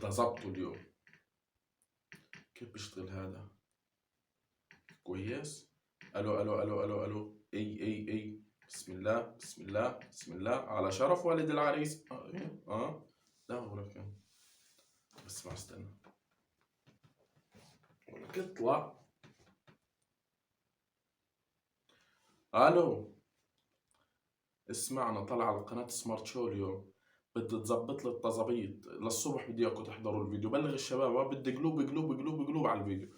بدها ظبطه اليوم. كيف بيشتغل هذا؟ كويس. الو الو الو الو الو، اي بسم الله بسم الله بسم الله، على شرف والد العريس. لا ولك بس ما استنى ولك اطلع. الو، اسمعنا، طلع على قناة سمارت شو اليوم، بدي تظبط لي التظابيط للصبح، بدي اياكم تحضروا الفيديو، بلغ الشباب. بدي قلوب على الفيديو.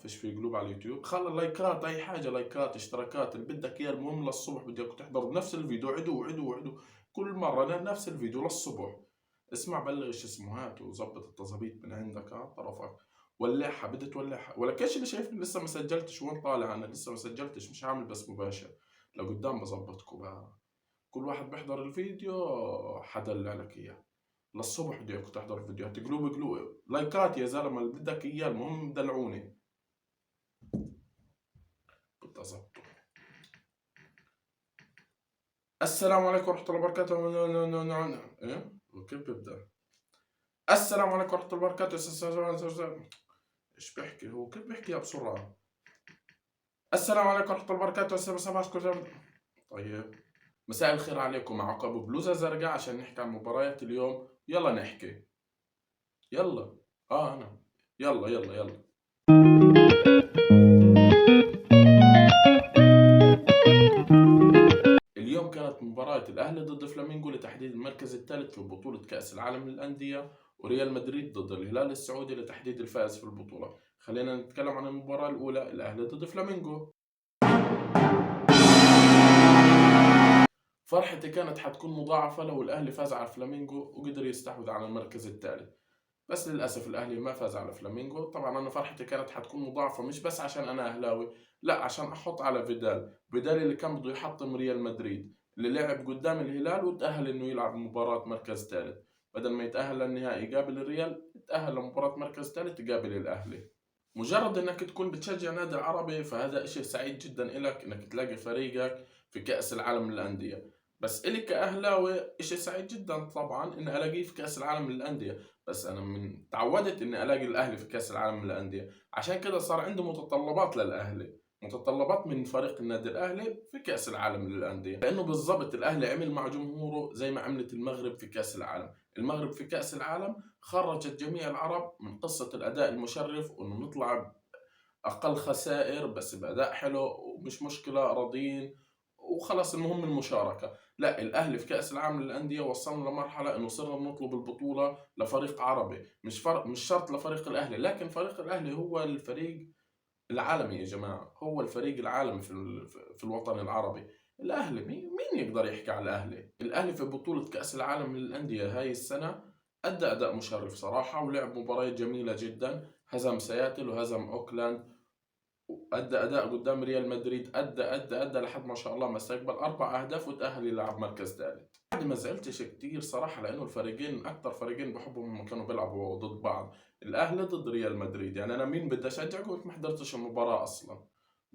فيش في قلوب على اليوتيوب، خلى لايكات، اي حاجه، لايكات اشتراكات اللي بدك اياه، المهم للصبح بدي اياكم تحضروا نفس الفيديو، عدو كل مره نفس الفيديو للصبح. اسمع، بلغ شو اسمه، هات وظبط التظابيط من عندك، طرفك. ولعها، بدي تولعها، ولا كيش اللي شايفني لسه ما سجلتش، وين طالع انا لسه ما سجلتش، مش عامل بس مباشر، لقدام بظبطكم بقى. كل واحد بيحضر الفيديو حدلع لك اياه للصبح، بدي اياكم تحضروا الفيديوهات، قلوب لايكات يا زلمه اللي بدك اياه، المهم دلعوني. بدي اظبطه. السلام عليكم ورحمه الله وبركاته. ايه وكيف ببدا؟ السلام عليكم ورحمه الله وبركاته. ايش بيحكي هو؟ كيف بيحكيها بسرعه؟ السلام عليكم ورحمه الله وبركاته. طيب، مساء الخير عليكم، معكم ابو بلوزه زرقاء عشان نحكي عن مباريات اليوم. يلا نحكي. يلا. انا. يلا. اليوم كانت مباراة الأهلي ضد فلامينغو لتحديد المركز الثالث في بطولة كأس العالم للأندية، وريال مدريد ضد الهلال السعودي لتحديد الفائز في البطولة. خلينا نتكلم عن المباراة الأولى، الأهلي ضد فلامينغو. فرحتي كانت حتكون مضاعفة لو الأهلي فاز على فلامينغو وقدر يستحوذ على المركز الثالث، بس للأسف الأهلي ما فاز على فلامينغو. طبعا أنا فرحتي كانت حتكون مضاعفة، مش بس عشان أنا أهلاوي، لا، عشان أحط على فيدال اللي كان بده يحطم ريال مدريد، اللي لعب قدام الهلال وتأهل إنه يلعب مباراة مركز ثالث، بدل ما يتأهل للنهائي يقابل الريال، تأهل لمباراة مركز ثالث يقابل الأهلي. مجرد إنك تكون بتشجع نادي عربي فهذا إشي سعيد جدا إلك، إنك تلاقي فريقك في كأس العالم للأندية. بس إلي كأهلاوي إشي سعيد جدا طبعا إني ألاقيه في كأس العالم للأندية، بس انا من تعودت اني الاقي الاهلي في كاس العالم للانديه، عشان كده صار عندي متطلبات للاهلي، متطلبات من فريق النادي الاهلي في كاس العالم للانديه، لانه بالضبط الاهلي عمل مع جمهوره زي ما عملت المغرب في كاس العالم. المغرب في كاس العالم خرجت جميع العرب من قصه الاداء المشرف، وانه نطلع اقل خسائر بس باداء حلو ومش مشكله، راضيين وخلاص، المهم المشاركه. لا، الاهلي في كاس العالم للانديه وصلنا لمرحله انه صرنا نطلب البطوله لفريق عربي، مش شرط لفريق الاهلي، لكن فريق الاهلي هو الفريق العالمي يا جماعه، هو الفريق العالمي في الوطن العربي. الاهلي مين يقدر يحكي على الاهلي؟ الاهلي في بطوله كاس العالم للانديه هاي السنه ادى اداء مشرف صراحه، ولعب مباريات جميله جدا، هزم سياتل وهزم اوكلاند، وأدى أداء قدام ريال مدريد، أدى لحد ما شاء الله ما استقبل 4 أهداف وتأهل يلعب مركز ثالث. بعد ما زعلتش كتير صراحة، لأنه الفريقين أكتر فريقين بحبهم لما كانوا بيلعبوا ضد بعض، الأهلي ضد ريال مدريد. يعني أنا مين بدي أشجع؟ قلت ما حضرتش المباراة أصلا،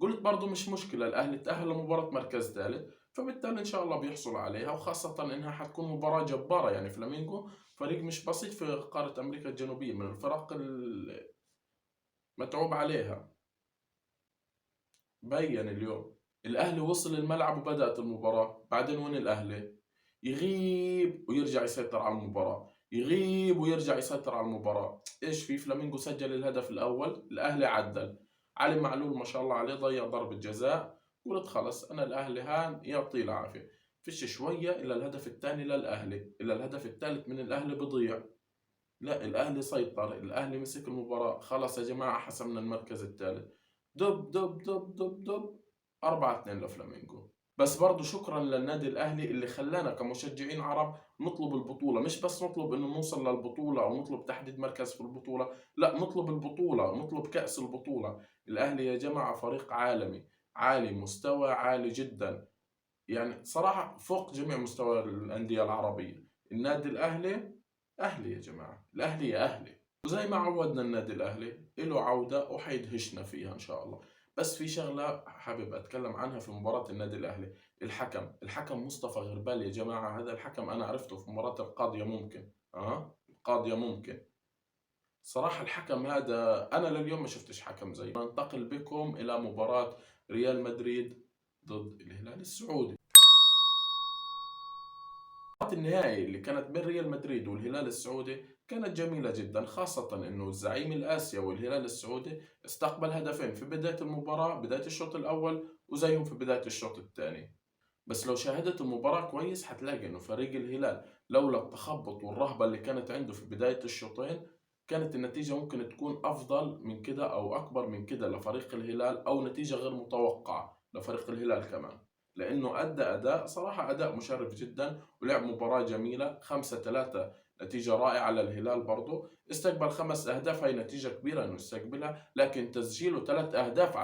قلت برضو مش مشكلة، الأهلي تأهل لمباراة مركز ثالث، فبالتالي إن شاء الله بيحصل عليها، وخاصة إنها حتكون مباراة جبارة. يعني فلامينغو فريق مش بسيط في قارة أمريكا الجنوبية، من الفرق المتعوب عليها. بين اليوم الأهلي وصل الملعب وبدأت المباراة، بعدين وين الأهلي؟ يغيب ويرجع يسيطر على المباراة، يغيب ويرجع يسيطر على المباراة. إيش في؟ فلامينغو سجل الهدف الأول، الأهلي عدل، علي معلول ما شاء الله عليه ضيع ضربة جزاء، قلت خلص أنا الأهلي هان يعطيه العافية. فيش شوية إلا الهدف الثاني للأهلي، إلا الهدف الثالث من الأهلي بضيع. لا، الأهلي سيطر، الأهلي مسك المباراة، خلص يا جماعة حسمنا المركز الثالث، دب 4-2 لفلامينغو. بس برضو شكرا للنادي الأهلي اللي خلانا كمشجعين عرب نطلب البطولة، مش بس نطلب إنه نوصل للبطولة أو نطلب تحديد مركز في البطولة، لا، نطلب البطولة، نطلب كأس البطولة. الأهلي يا جماعة فريق عالمي، عالي، مستوى عالي جدا، يعني صراحة فوق جميع مستوى الأندية العربية. النادي الأهلي أهلي يا جماعة، الأهلي يا أهلي، وزي ما عودنا النادي الأهلي له عودة وحيدهشنا فيها إن شاء الله. بس في شغلة حابب أتكلم عنها في مباراة النادي الأهلي، الحكم مصطفى غربال يا جماعة، هذا الحكم أنا عرفته في مباراة القاضية ممكن، القاضية ممكن، صراحة الحكم هذا أنا لليوم ما شفتش حكم زيه. ننتقل بكم إلى مباراة ريال مدريد ضد الهلال السعودي. مباراة النهائي اللي كانت بين ريال مدريد والهلال السعودي كانت جميلة جدا، خاصة انه الزعيم الآسيوي والهلال السعودي استقبل هدفين في بداية المباراة، بداية الشوط الأول وزيهم في بداية الشوط الثاني. بس لو شاهدت المباراة كويس حتلاقي انه فريق الهلال لولا التخبط والرهبة اللي كانت عنده في بداية الشوطين كانت النتيجة ممكن تكون أفضل من كده أو أكبر من كده لفريق الهلال، أو نتيجة غير متوقعة لفريق الهلال كمان، لأنه أدى أداء صراحة أداء مشرف جدا ولعب مباراة جميلة. 5-3 نتيجة رائعة للهلال، برضه استقبل 5 أهداف، هاي نتيجة كبيرة إنه يستقبلها، لكن تسجيله 3 أهداف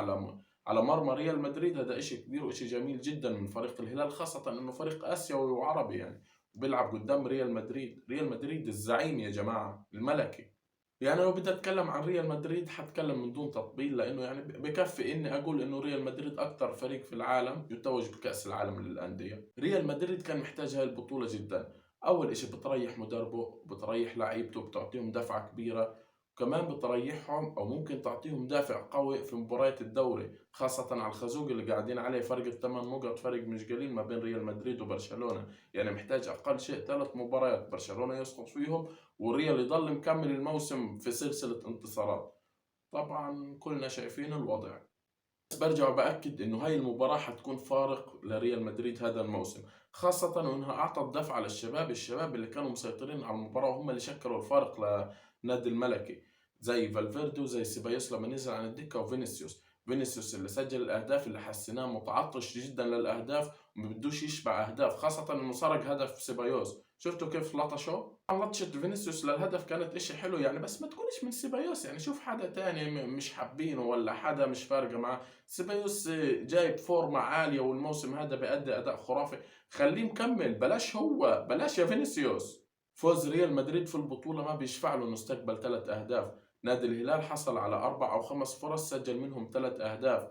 على مرمى ريال مدريد هذا إشي كبير وإشي جميل جدا من فريق الهلال، خاصة إنه فريق آسيوي وعربي يعني، وبيلعب قدام ريال مدريد. ريال مدريد الزعيم يا جماعة، الملكي. يعني لو بدي اتكلم عن ريال مدريد حتكلم من دون تطبيل، لانه يعني بكفي اني اقول انه ريال مدريد اكثر فريق في العالم يتوج بكأس العالم للأندية. ريال مدريد كان محتاج هاي البطولة جدا. اول اشي بتريح مدربه، بتريح لعيبته، بتعطيهم دفعة كبيرة، وكمان بتريحهم او ممكن تعطيهم دافع قوي في مباريات الدوري، خاصة على الخازوق اللي قاعدين عليه، فرق ال8 نقط فرق مش قليل ما بين ريال مدريد وبرشلونة. يعني محتاج اقل شيء 3 مباريات برشلونة يسقط فيهم والريال يضل مكمل الموسم في سلسلة انتصارات. طبعا كلنا شايفين الوضع، بس برجع وبأكد انه هاي المباراة حتكون فارق لريال مدريد هذا الموسم، خاصة وانها اعطت دفعة للشباب، الشباب اللي كانوا مسيطرين على المباراة وهم اللي شكلوا الفارق لنادي الملكي، زي فالفيردي وزي سيبايوس لما نزل عن الدكة، وفينيسيوس اللي سجل الاهداف اللي حسيناه متعطش جدا للاهداف وما بدوش يشبع اهداف، خاصة انه سرق هدف سيبايوس. شفتوا كيف لطشه؟ لطشة فينيسيوس للهدف كانت اشي حلو يعني، بس ما تكونش من سيبايوس يعني، شوف حدا تاني مش حابينه ولا حدا مش فارقة معاه. سيبايوس جايب فورمة عالية والموسم هذا بيأدي أداء خرافي، خليه مكمل، بلاش هو، بلاش يا فينيسيوس. فوز ريال مدريد في البطولة ما بيشفع له إنه استقبل 3 أهداف. نادي الهلال حصل على 4 أو 5 فرص سجل منهم 3 أهداف.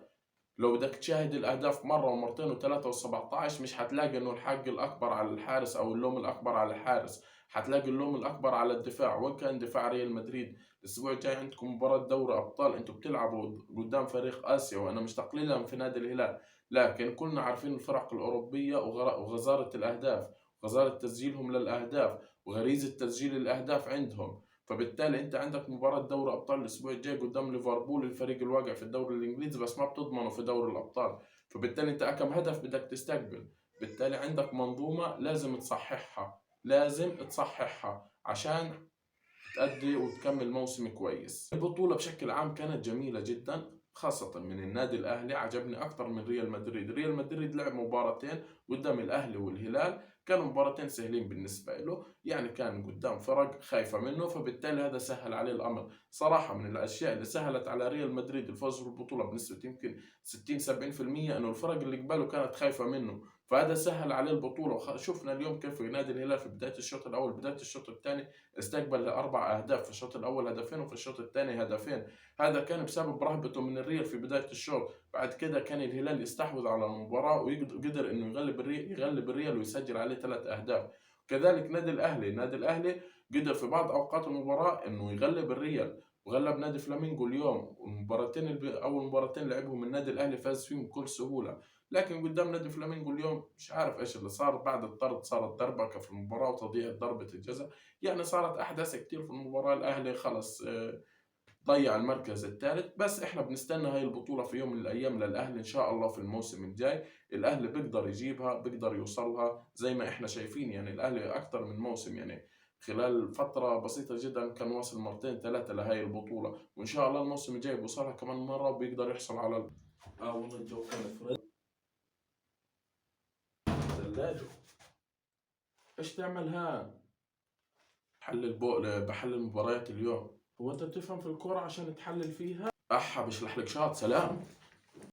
لو بدك تشاهد الأهداف مرة ومرتين وثلاثة و17 مش حتلاقي إنه الحق الأكبر على الحارس أو اللوم الأكبر على الحارس، حتلاقي اللوم الأكبر على الدفاع. وين كان دفاع ريال مدريد؟ الأسبوع الجاي عندكم مباراة دوري أبطال، أنتم بتلعبوا قدام فريق آسيا، وأنا مش تقليلا في نادي الهلال، لكن كلنا عارفين الفرق الأوروبية وغزارة الأهداف، وغزارة تسجيلهم للأهداف، وغريزة تسجيل الأهداف عندهم. فبالتالي انت عندك مباراة دوري ابطال الاسبوع الجاي قدام ليفربول، الفريق الواقع في الدوري الانجليزي بس ما بتضمنه في دوري الابطال. فبالتالي انت كم هدف بدك تستقبل؟ بالتالي عندك منظومة لازم تصححها، لازم تصححها عشان تأدي وتكمل موسم كويس. البطولة بشكل عام كانت جميلة جدا، خاصة من النادي الأهلي عجبني أكثر من ريال مدريد. ريال مدريد لعب مباراتين قدام الأهلي والهلال، كانوا مباراتين سهلين بالنسبة له، يعني كان قدام فرق خايفة منه، فبالتالي هذا سهل عليه الأمر. صراحة من الأشياء اللي سهلت على ريال مدريد الفوز بالبطولة بنسبة يمكن 60-70%، إنه الفرق اللي قباله كانت خايفة منه، فهذا سهل عليه البطولة. وشفنا اليوم كيف نادي الهلال في بداية الشوط الأول بداية الشوط الثاني استقبل 4 أهداف، في الشوط الأول هدفين وفي الشوط الثاني هدفين. هذا كان بسبب رهبته من الريال في بداية الشوط. بعد كده كان الهلال يستحوذ على المباراة وقدر إنه يغلب الريال ويسجل عليه 3 أهداف. كذلك نادي الأهلي قدر في بعض أوقات المباراة إنه يغلب الريال، وغلب نادي فلامينغو اليوم. أول مباراتين لعبهم النادي الأهلي فاز فيهم بكل سهولة، لكن قدام نادي فلامينغو اليوم مش عارف ايش اللي صار. بعد الطرد صارت دربكة في المباراة وتضييع ضربة الجزاء، يعني صارت أحداث كتير في المباراة. الأهلي خلص ضيع المركز الثالث. بس احنا بنستنى هاي البطولة في يوم من الأيام للأهلي إن شاء الله في الموسم الجاي. الأهلي بيقدر يجيبها، بيقدر يوصلها زي ما احنا شايفين، يعني الأهلي أكثر من موسم، يعني خلال فترة بسيطة جدا كان واصل مرتين ثلاثة لهاي البطولة، وإن شاء الله الموسم الجاي بيوصلها كمان مرة وبيقدر يحصل على الجو كان ثلاجة. ايش تعمل ها؟ بحلل مباريات اليوم. هو انت بتفهم في الكورة عشان تحلل فيها؟ احا بشرح لك شاط سلام.